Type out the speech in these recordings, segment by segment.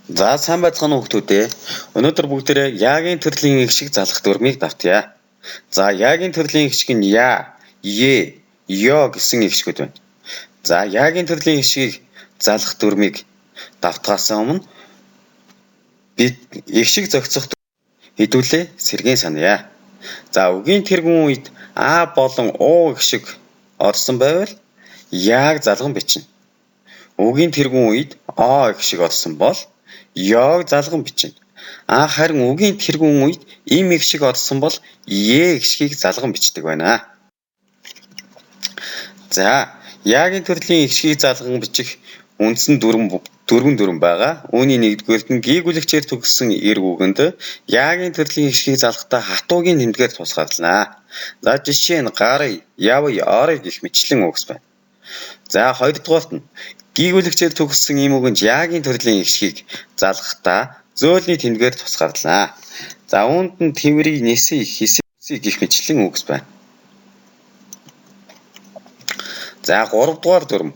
За сайн байцгаана уу хүүхдүүд ээ. Өнөөдөр бүгдээрээ яагийн төрлийн их шиг залах дүрмийг давтъя. За яагийн төрлийн их шиг нь я, ё гэсэн их шигуд байна. За яагийн төрлийн их шигийг залах дүрмийг давтахаас өмнө бид их шиг зохицох хэдүүлээ сэргийн саная. За үгийн тэргүүн үед а болон у их шиг орсон байвал яаг залган бичнэ. Үгийн тэргүүн үед о их шиг орсон бол ёг залган бичнэ. Харин үгийн тэргүүн үед им их шиг орсон бол их шигийг залган бичдэг байна. За яагийн төрлийн их шигийг залган бичих үндсэн дөрвөн байгаа. Үүний нэгдүгээрт нь гийгүүлэгчээр төгссөн эрг үгэнд яагийн төрлийн их шигийг залгахдаа хатуугийн тэмдгээр тусгаарлана. За жишээ нь гарыг, явъя, оръё гэх мэтчлэн үгс байна. За хоёрдугаарт нь гийгүүлэгчээр төгссөн ийм үгэнд яагийн төрлийн их шигийг залгахдаа зөөлний тэмдгээр тусгаарлана. За үүнд нь тэврий, нэсий, хэсий гэх мэтчлэн үгс байна. За гуравдугаар дүрм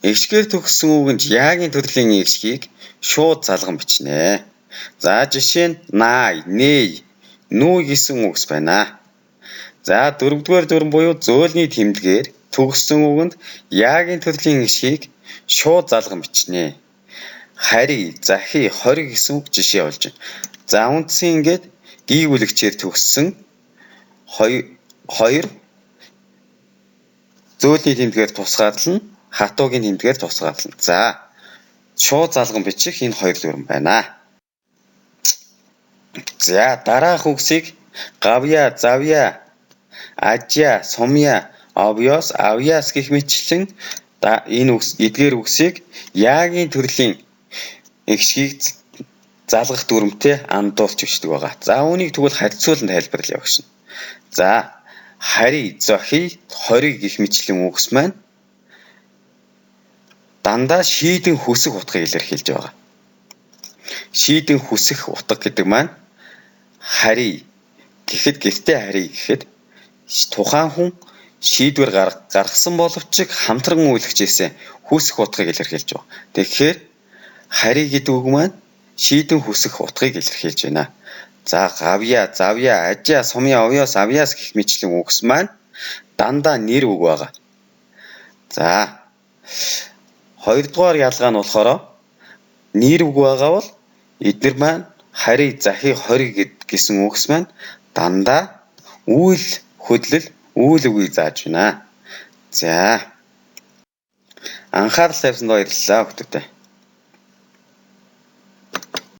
эгшгээр төгссөн үгэнд яагийн төрлийн их шигийг шууд залган бичнэ. За жишээ нь наай, нэй, нүү гэсэн үгс байна. За дөрөвдүгээр дүрм буюу зөөлний тэмдгээр төгссөн үгэнд яагийн төрлийн их шигийг шууд залган бичнэ. Хари, захи, хориг гэсэн үг жишээ болж байна. За үндсэн ингээд гийгүүлэгчээр төгссөн хоёр зөөлний тэмдгээр тусгаарлана, хатуугийн тэмдгээр тусгаарлана. За шууд залган бичих энэ хоёр дүрм байна. За дараах үгсийг гавья, завья, ажья, сумья, овёс, авьяас гэх мэтчлэн энэ эдгээр үгсийг яагийн төрлийн их шигийг залгах дүрмтэй андуулж бичдэг байгаа. За үүнийг тэгвэл харьцуулан тайлбарлая багш. За хари, зохи, хориг гэх мэтчлэн үгс маань дандаа шийдэн хүсэх утгыг илэрхийлж байгаа. Шийдэн хүсэх утга гэдэг маань хари гэхэд гэртээ хари гэхэд тухайн хүн шийдвэр гаргасан боловч хамтран үйлчээсээ хүсэх утгыг илэрхийлж байгаа. Тэгэхээр хари гэдэг үг маань шийдэн хүсэх утгыг илэрхийлж байна. За гавья, завья, ажья, сумья, овёс, авьяас гэх мэтчлэн үгс маань дандаа нэр үг байгаа. За хоёрдугаар ялгаа нь болохоор нэр үг байгаа бол эдгээр маань хари, захи, хориг гэсэн үгс маань дандаа үйл хөдлөл, үйл үгийг зааж байна. За анхаарал тавьсанд баярлалаа хүүхдүүд.